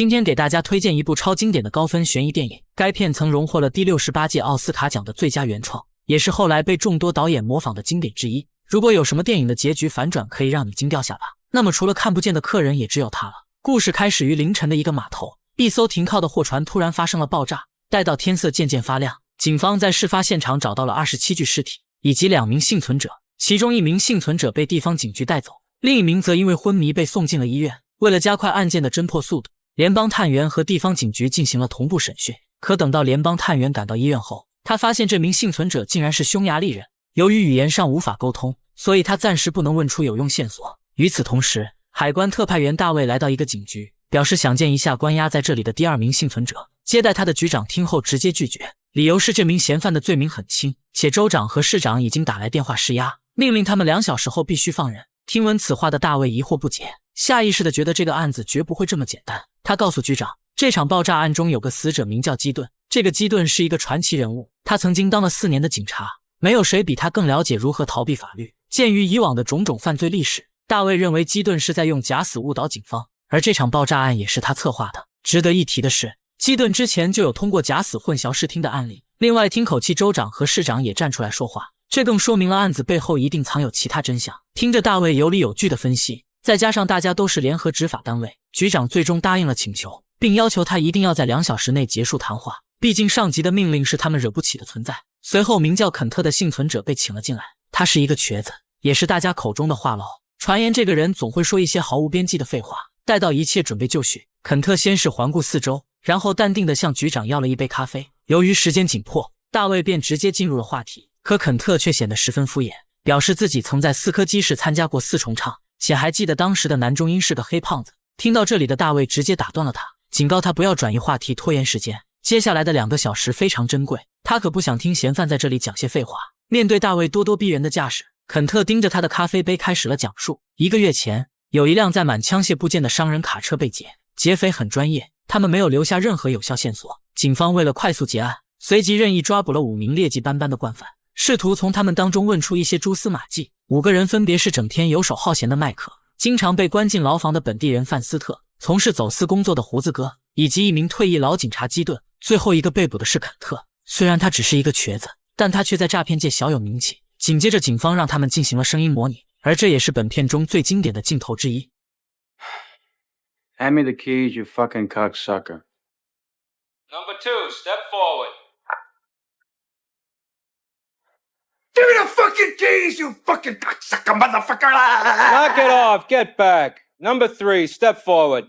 今天给大家推荐一部超经典的高分悬疑电影，该片曾荣获了第68届奥斯卡奖的最佳原创，也是后来被众多导演模仿的经典之一。如果有什么电影的结局反转可以让你惊掉下巴，那么除了看不见的客人也只有它了。故事开始于凌晨的一个码头，一艘停靠的货船突然发生了爆炸，待到天色渐渐发亮，警方在事发现场找到了27具尸体以及2名幸存者，其中1名幸存者被地方警局带走，另1名则因为昏迷被送进了医院。为了加快案件的侦破速度，联邦探员和地方警局进行了同步审讯。可等到联邦探员赶到医院后，他发现这名幸存者竟然是匈牙利人，由于语言上无法沟通，所以他暂时不能问出有用线索。与此同时，海关特派员大卫来到一个警局，表示想见一下关押在这里的第2名幸存者。接待他的局长听后直接拒绝，理由是这名嫌犯的罪名很轻，且州长和市长已经打来电话施压，命令他们2小时后必须放人。听闻此话的大卫疑惑不解，下意识地觉得这个案子绝不会这么简单。他告诉局长，这场爆炸案中有个死者名叫基顿，这个基顿是一个传奇人物，他曾经当了4年的警察，没有谁比他更了解如何逃避法律。鉴于以往的种种犯罪历史，大卫认为基顿是在用假死误导警方，而这场爆炸案也是他策划的。值得一提的是，基顿之前就有通过假死混淆视听的案例。另外，听口气州长和市长也站出来说话，这更说明了案子背后一定藏有其他真相。听着大卫有理有据的分析，再加上大家都是联合执法单位，局长最终答应了请求，并要求他一定要在2小时内结束谈话，毕竟上级的命令是他们惹不起的存在。随后名叫肯特的幸存者被请了进来，他是一个瘸子，也是大家口中的话痨。传言这个人总会说一些毫无边际的废话。待到一切准备就绪，肯特先是环顾四周，然后淡定地向局长要了一杯咖啡。由于时间紧迫，大卫便直接进入了话题，可肯特却显得十分敷衍，表示自己曾在4颗基市参加过4重唱，且还记得当时的男中音是个黑胖子。听到这里的大卫直接打断了他，警告他不要转移话题拖延时间，接下来的2个小时非常珍贵，他可不想听嫌犯在这里讲些废话。面对大卫咄咄逼人的架势，肯特盯着他的咖啡杯开始了讲述。1个月前，有一辆载满枪械部件的商人卡车被劫，劫匪很专业，他们没有留下任何有效线索。警方为了快速结案，随即任意抓捕了5名劣迹斑斑的惯犯，试图从他们当中问出一些蛛丝马迹。5个人分别是整天游手好闲的麦克，经常被关进牢房的本地人范斯特，从事走私工作的胡子哥，以及1名退役老警察基顿。最后一个被捕的是肯特，虽然他只是一个瘸子，但他却在诈骗界小有名气。紧接着警方让他们进行了声音模拟，而这也是本片中最经典的镜头之一。 Hand me the keys, you fucking cocksucker. Number 2, step forward. Give me the fucking keys, you fucking cocksucker, motherfucker! Knock it off, get back. Number 3, step forward.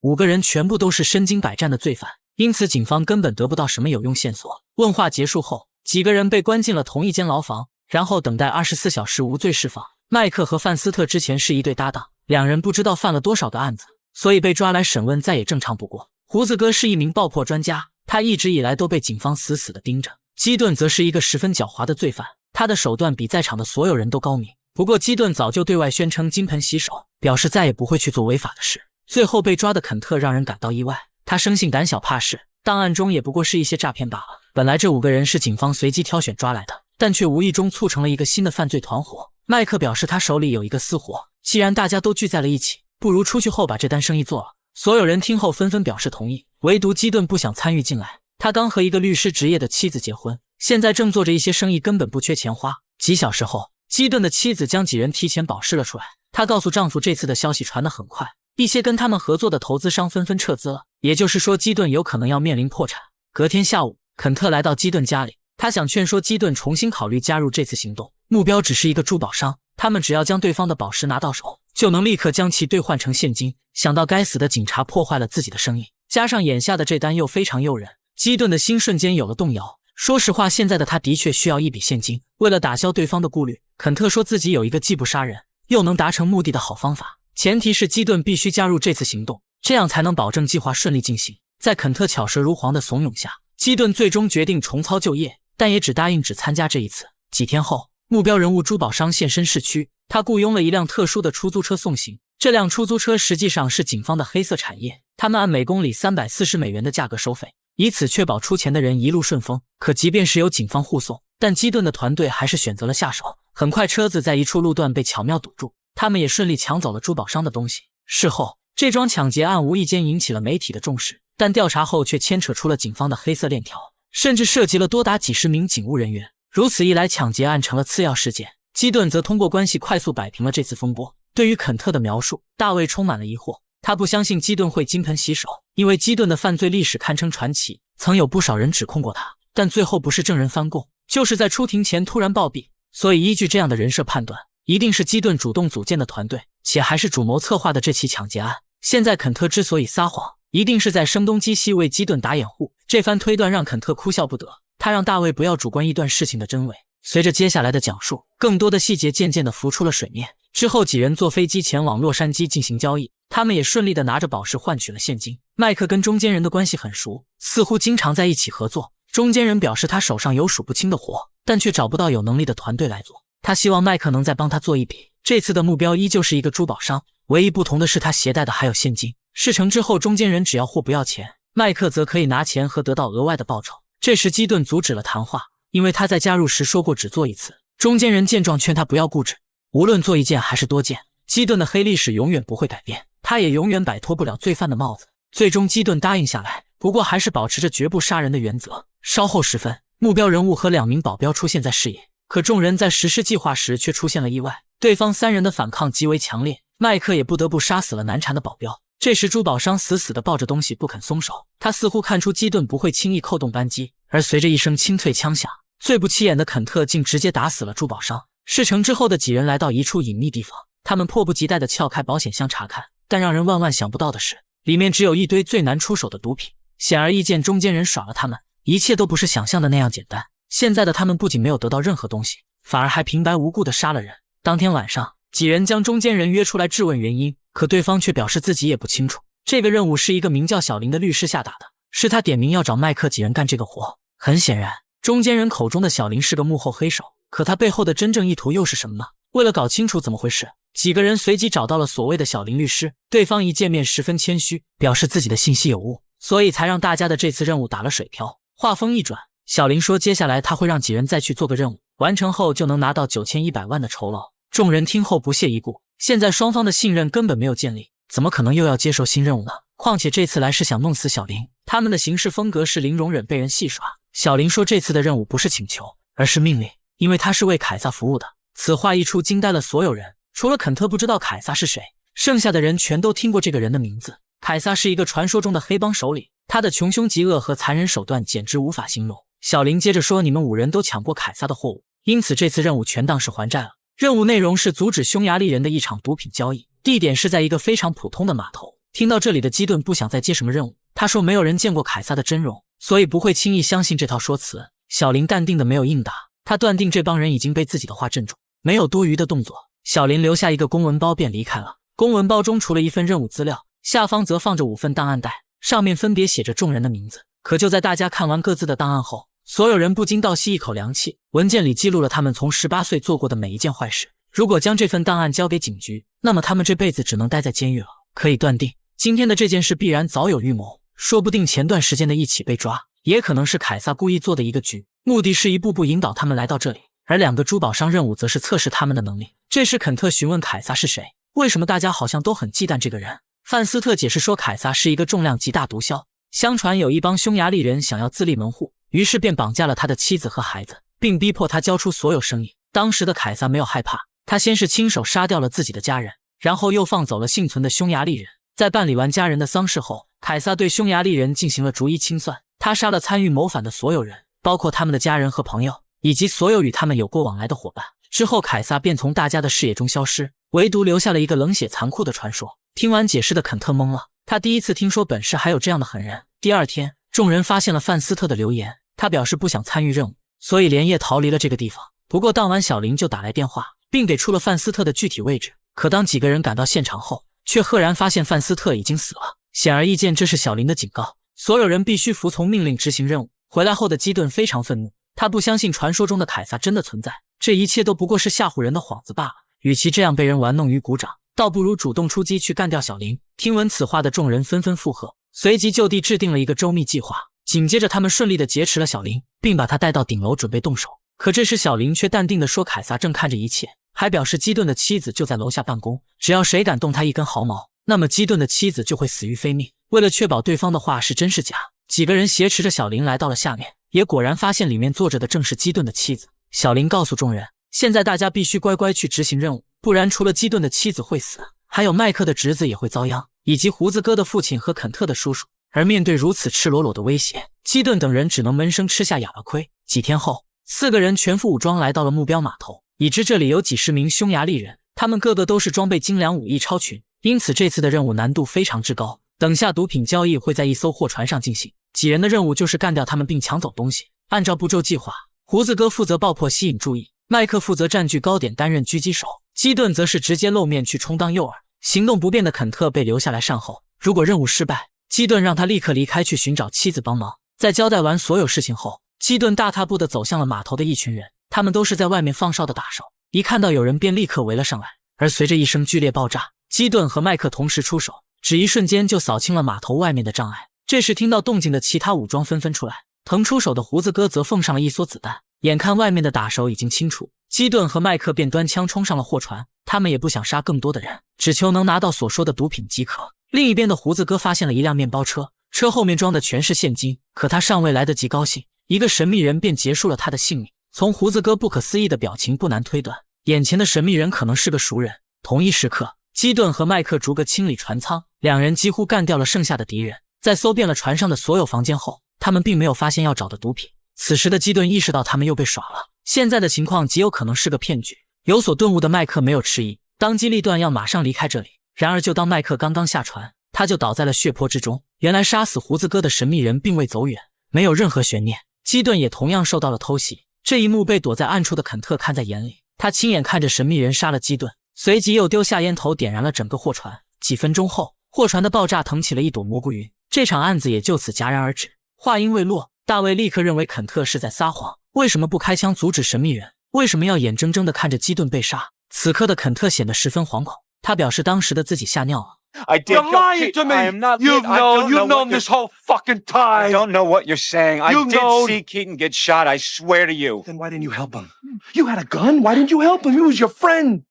5个人全部都是身经百战的罪犯，因此警方根本得不到什么有用线索。问话结束后，几个人被关进了同一间牢房，然后等待24小时无罪释放。麦克和范斯特之前是一对搭档，2人不知道犯了多少个案子，所以被抓来审问再也正常不过。胡子哥是1名爆破专家，他一直以来都被警方死死地盯着。基顿则是一个十分狡猾的罪犯，他的手段比在场的所有人都高明。不过基顿早就对外宣称金盆洗手，表示再也不会去做违法的事。最后被抓的肯特让人感到意外，他生性胆小怕事，档案中也不过是一些诈骗罢了。本来这5个人是警方随机挑选抓来的，但却无意中促成了一个新的犯罪团伙。麦克表示他手里有一个私活，既然大家都聚在了一起，不如出去后把这单生意做了。所有人听后纷纷表示同意，唯独基顿不想参与进来。他刚和一个律师职业的妻子结婚，现在正做着一些生意，根本不缺钱花。几小时后，基顿的妻子将几人提前保释了出来。她告诉丈夫，这次的消息传得很快，一些跟他们合作的投资商纷纷撤资了，也就是说基顿有可能要面临破产。隔天下午，肯特来到基顿家里，他想劝说基顿重新考虑加入这次行动，目标只是一个珠宝商，他们只要将对方的宝石拿到手，就能立刻将其兑换成现金。想到该死的警察破坏了自己的生意，加上眼下的这单又非常诱人，基顿的心瞬间有了动摇。说实话，现在的他的确需要一笔现金。为了打消对方的顾虑，肯特说自己有一个既不杀人又能达成目的的好方法，前提是基顿必须加入这次行动，这样才能保证计划顺利进行。在肯特巧舌如簧的怂恿下，基顿最终决定重操旧业，但也只答应只参加这一次。几天后，目标人物珠宝商现身市区，他雇佣了一辆特殊的出租车送行。这辆出租车实际上是警方的黑色产业，他们按每公里$340的价格收费，以此确保出钱的人一路顺风。可即便是有警方护送，但基顿的团队还是选择了下手。很快车子在一处路段被巧妙堵住，他们也顺利抢走了珠宝商的东西。事后，这桩抢劫案无意间引起了媒体的重视，但调查后却牵扯出了警方的黑色链条，甚至涉及了多达几十名警务人员。如此一来，抢劫案成了次要事件。基顿则通过关系快速摆平了这次风波。对于肯特的描述，大卫充满了疑惑。他不相信基顿会金盆洗手，因为基顿的犯罪历史堪称传奇，曾有不少人指控过他，但最后不是证人翻供，就是在出庭前突然暴毙。所以依据这样的人设判断，一定是基顿主动组建的团队，且还是主谋策划的这起抢劫案。现在肯特之所以撒谎，一定是在声东击西为基顿打掩护。这番推断让肯特哭笑不得，他让大卫不要主观臆断事情的真伪。随着接下来的讲述，更多的细节渐渐地浮出了水面。之后几人坐飞机前往洛杉矶进行交易，他们也顺利地拿着宝石换取了现金。麦克跟中间人的关系很熟，似乎经常在一起合作。中间人表示他手上有数不清的活，但却找不到有能力的团队来做。他希望麦克能再帮他做一笔。这次的目标依旧是一个珠宝商，唯一不同的是他携带的还有现金。事成之后，中间人只要货不要钱，麦克则可以拿钱和得到额外的报酬。这时基顿阻止了谈话，因为他在加入时说过只做一次。中间人见状劝他不要固执，无论做一件还是多件，基顿的黑历史永远不会改变，他也永远摆脱不了罪犯的帽子。最终基顿答应下来，不过还是保持着绝不杀人的原则。稍后时分，目标人物和2名保镖出现在视野，可众人在实施计划时却出现了意外，对方3人的反抗极为强烈，麦克也不得不杀死了难缠的保镖。这时珠宝商死死地抱着东西不肯松手，他似乎看出基顿不会轻易扣动扳机，而随着一声清脆枪响，最不起眼的肯特竟直接打死了珠宝商。事成之后的几人来到一处隐秘地方，他们迫不及待地撬开保险箱查看，但让人万万想不到的是，里面只有一堆最难出手的毒品。显而易见，中间人耍了他们，一切都不是想象的那样简单。现在的他们不仅没有得到任何东西，反而还平白无故地杀了人。当天晚上，几人将中间人约出来质问原因，可对方却表示自己也不清楚。这个任务是一个名叫小林的律师下达的，是他点名要找麦克几人干这个活。很显然，中间人口中的小林是个幕后黑手，可他背后的真正意图又是什么呢？为了搞清楚怎么回事，几个人随即找到了所谓的小林律师。对方一见面十分谦虚，表示自己的信息有误，所以才让大家的这次任务打了水漂。话锋一转，小林说接下来他会让几人再去做个任务，完成后就能拿到9100万的酬劳。众人听后不屑一顾，现在双方的信任根本没有建立，怎么可能又要接受新任务呢？况且这次来是想弄死小林，他们的行事风格是零容忍被人戏耍。小林说这次的任务不是请求，而是命令，因为他是为凯撒服务的。此话一出，惊呆了所有人，除了肯特不知道凯撒是谁，剩下的人全都听过这个人的名字。凯撒是一个传说中的黑帮首领，他的穷凶极恶和残忍手段简直无法形容。小林接着说，你们5人都抢过凯撒的货物，因此这次任务全当是还债了。任务内容是阻止匈牙利人的一场毒品交易，地点是在一个非常普通的码头。听到这里的基顿不想再接什么任务，他说没有人见过凯撒的真容，所以不会轻易相信这套说辞。小林淡定的没有应答，他断定这帮人已经被自己的话镇住，没有多余的动作。小林留下一个公文包便离开了，公文包中除了一份任务资料，下方则放着5份档案袋，上面分别写着众人的名字。可就在大家看完各自的档案后，所有人不禁倒吸一口凉气。文件里记录了他们从18岁做过的每一件坏事，如果将这份档案交给警局，那么他们这辈子只能待在监狱了。可以断定，今天的这件事必然早有预谋，说不定前段时间的一起被抓，也可能是凯撒故意做的一个局，目的是一步步引导他们来到这里。而2个珠宝商任务则是测试他们的能力。这时肯特询问凯撒是谁，为什么大家好像都很忌惮这个人。范斯特解释说，凯撒是一个重量极大毒枭，相传有一帮匈牙利人想要自立门户，于是便绑架了他的妻子和孩子，并逼迫他交出所有生意。当时的凯撒没有害怕，他先是亲手杀掉了自己的家人，然后又放走了幸存的匈牙利人。在办理完家人的丧事后，凯撒对匈牙利人进行了逐一清算，他杀了参与谋反的所有人，包括他们的家人和朋友，以及所有与他们有过往来的伙伴。之后凯撒便从大家的视野中消失，唯独留下了一个冷血残酷的传说。听完解释的肯特懵了，他第一次听说本市还有这样的狠人。第二天，众人发现了范斯特的留言，他表示不想参与任务，所以连夜逃离了这个地方。不过当晚小林就打来电话，并给出了范斯特的具体位置。可当几个人赶到现场后，却赫然发现范斯特已经死了。显而易见，这是小林的警告，所有人必须服从命令执行任务。回来后的基顿非常愤怒，他不相信传说中的凯撒真的存在，这一切都不过是吓唬人的幌子罢了。与其这样被人玩弄于股掌，倒不如主动出击去干掉小林。听闻此话的众人纷纷附和，随即就地制定了一个周密计划。紧接着他们顺利地劫持了小林，并把他带到顶楼准备动手。可这时小林却淡定地说凯撒正看着一切，还表示基顿的妻子就在楼下办公，只要谁敢动他一根毫毛，那么基顿的妻子就会死于非命。为了确保对方的话是真是假，几个人挟持着小林来到了下面，也果然发现里面坐着的正是基顿的妻子。小林告诉众人，现在大家必须乖乖去执行任务，不然除了基顿的妻子会死，还有麦克的侄子也会遭殃，以及胡子哥的父亲和肯特的叔叔。而面对如此赤裸裸的威胁，基顿等人只能闷声吃下哑巴亏。几天后，4个人全副武装来到了目标码头，已知这里有几十名匈牙利人，他们个个都是装备精良、武艺超群，因此这次的任务难度非常之高。等下毒品交易会在一艘货船上进行，几人的任务就是干掉他们并抢走东西。按照步骤计划，胡子哥负责爆破吸引注意，麦克负责占据高点担任狙击手，基顿则是直接露面去充当诱饵。行动不便的肯特被留下来善后，如果任务失败，基顿让他立刻离开去寻找妻子帮忙。在交代完所有事情后，基顿大踏步地走向了码头的一群人，他们都是在外面放哨的打手，一看到有人便立刻围了上来。而随着一声剧烈爆炸，基顿和麦克同时出手，只一瞬间就扫清了码头外面的障碍。这时听到动静的其他武装纷纷出来，腾出手的胡子哥则奉上了一梭子弹。眼看外面的打手已经清除，基顿和麦克便端枪冲上了货船，他们也不想杀更多的人，只求能拿到所说的毒品即可。另一边的胡子哥发现了一辆面包车，车后面装的全是现金，可他尚未来得及高兴，一个神秘人便结束了他的性命。从胡子哥不可思议的表情不难推断，眼前的神秘人可能是个熟人。同一时刻，基顿和麦克逐个清理船舱，两人几乎干掉了剩下的敌人。在搜遍了船上的所有房间后，他们并没有发现要找的毒品。此时的基顿意识到他们又被耍了，现在的情况极有可能是个骗局。有所顿悟的麦克没有迟疑，当机立断要马上离开这里。然而就当麦克刚刚下船，他就倒在了血泊之中。原来杀死胡子哥的神秘人并未走远，没有任何悬念，基顿也同样受到了偷袭。这一幕被躲在暗处的肯特看在眼里，他亲眼看着神秘人杀了基顿，随即又丢下烟头点燃了整个货船。几分钟后，货船的爆炸腾起了一朵蘑菇云，这场案子也就此戛然而止。话音未落，大卫立刻认为肯特是在撒谎，为什么不开枪阻止神秘人？为什么要眼睁睁地看着基顿被杀？此刻的肯特显得十分惶恐，他表示当时的自己吓尿了。I did. You're lying to me. I am not. You've known this whole fucking I time. don't know what you're saying. I You've did known. see Keaton get shot. I swear to you. Then why didn't you help him? You had a gun. Why didn't you help him? He was your friend.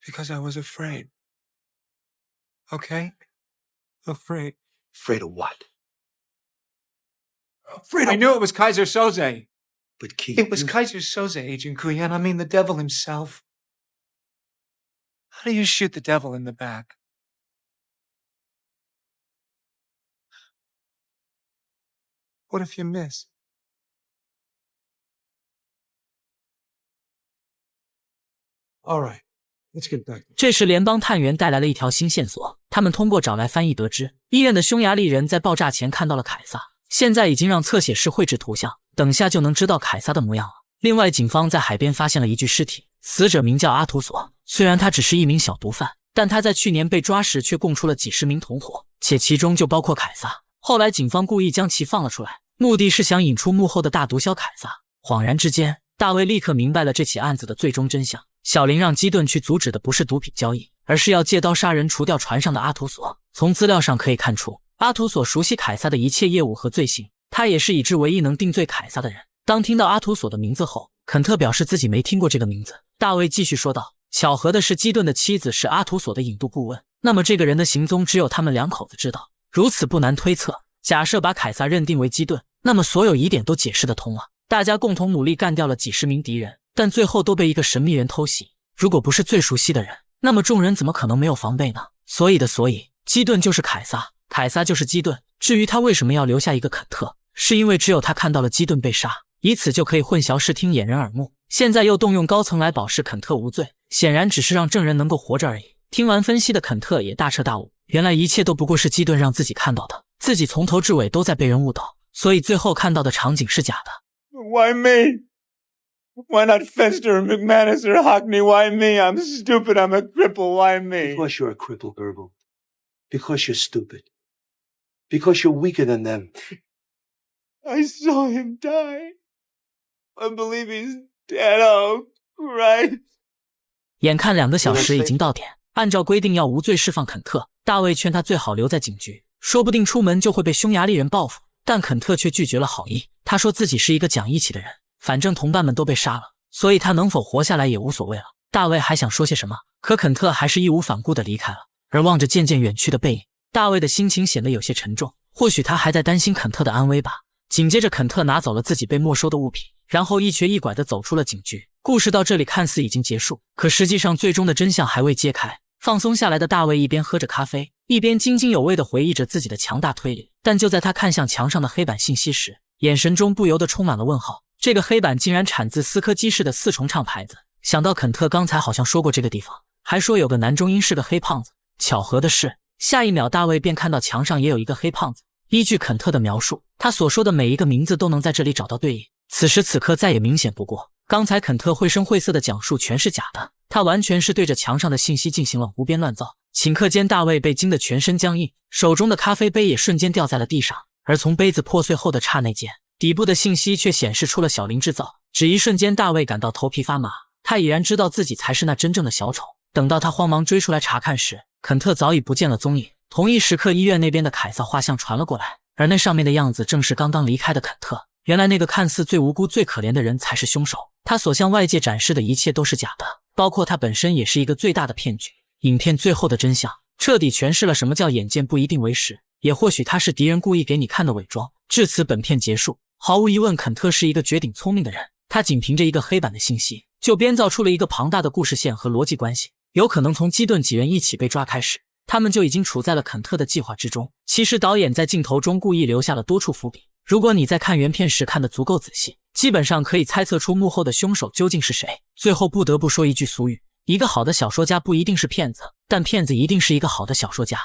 Because I was afraid. Okay? Afraid. Afraid of what? Afraid I of knew it was Kaiser Soze. But Keith, It was Kaiser Soze, Agent Kuyan. I mean, the devil himself. How do you shoot the devil in the back? What if you miss? All right, let's get back. 这时联邦探员带来了一条新线索，他们通过找来翻译得知，医院的匈牙利人在爆炸前看到了凯撒，现在已经让侧写师绘制图像，等下就能知道凯撒的模样了。另外，警方在海边发现了一具尸体，死者名叫阿图索，虽然他只是一名小毒贩，但他在去年被抓时却供出了几十名同伙，且其中就包括凯撒。后来警方故意将其放了出来，目的是想引出幕后的大毒枭凯撒。恍然之间，大卫立刻明白了这起案子的最终真相。小林让基顿去阻止的不是毒品交易，而是要借刀杀人除掉船上的阿图索。从资料上可以看出，阿图索熟悉凯撒的一切业务和罪行，他也是已知唯一能定罪凯撒的人。当听到阿图索的名字后，肯特表示自己没听过这个名字。大卫继续说道，巧合的是基顿的妻子是阿图索的引渡顾问，那么这个人的行踪只有他们两口子知道。如此不难推测，假设把凯撒认定为基顿，那么所有疑点都解释得通了。大家共同努力干掉了几十名敌人，但最后都被一个神秘人偷袭。如果不是最熟悉的人，那么众人怎么可能没有防备呢？所以，基顿就是凯撒，凯撒就是基顿。至于他为什么要留下一个肯特，是因为只有他看到了基顿被杀，以此就可以混淆视听，掩人耳目。现在又动用高层来保释肯特无罪，显然只是让证人能够活着而已。听完分析的肯特也大彻大悟，原来一切都不过是基顿让自己看到的，自己从头至尾都在被人误导，所以最后看到的场景是假的。Why me? Why not Fester or McManus or Hockney? Why me? I'm stupid. I'm a cripple. Why me? Because you're a cripple, Gerbil. Because you're stupid. Because you're weaker than them. I saw him die. I believe he's dead. Oh, Christ. 眼看2个小时已经到点，按照规定要无罪释放肯特，大卫劝他最好留在警局，说不定出门就会被匈牙利人报复。但肯特却拒绝了好意。他说自己是一个讲义气的人，反正同伴们都被杀了，所以他能否活下来也无所谓了。大卫还想说些什么，可肯特还是义无反顾地离开了。而望着渐渐远去的背影，大卫的心情显得有些沉重，或许他还在担心肯特的安危吧。紧接着肯特拿走了自己被没收的物品，然后一瘸一拐地走出了警局。故事到这里看似已经结束，可实际上最终的真相还未揭开。放松下来的大卫一边喝着咖啡，一边津津有味地回忆着自己的强大推理。但就在他看向墙上的黑板信息时，眼神中不由得充满了问号。这个黑板竟然产自思科基市的4重唱牌子。想到肯特刚才好像说过这个地方，还说有个男中音是个黑胖子。巧合的是，下一秒大卫便看到墙上也有一个黑胖子。依据肯特的描述，他所说的每一个名字都能在这里找到对应。此时此刻再也明显不过，刚才肯特绘声绘色的讲述全是假的，他完全是对着墙上的信息进行了胡编乱造。顷刻间大卫被惊得全身僵硬，手中的咖啡杯也瞬间掉在了地上。而从杯子破碎后的刹那间，底部的信息却显示出了小林制造。只一瞬间，大卫感到头皮发麻，他已然知道自己才是那真正的小丑。等到他慌忙追出来查看时，肯特早已不见了踪影。同一时刻，医院那边的凯撒画像传了过来，而那上面的样子正是刚刚离开的肯特。原来那个看似最无辜最可怜的人才是凶手，他所向外界展示的一切都是假的，包括他本身也是一个最大的骗局。影片最后的真相彻底诠释了什么叫眼见不一定为实，也或许他是敌人故意给你看的伪装。至此本片结束。毫无疑问，肯特是一个绝顶聪明的人，他仅凭着一个黑板的信息就编造出了一个庞大的故事线和逻辑关系。有可能从基顿几人一起被抓开始，他们就已经处在了肯特的计划之中。其实导演在镜头中故意留下了多处伏笔，如果你在看原片时看得足够仔细，基本上可以猜测出幕后的凶手究竟是谁。最后不得不说一句俗语，一个好的小说家不一定是骗子，但骗子一定是一个好的小说家。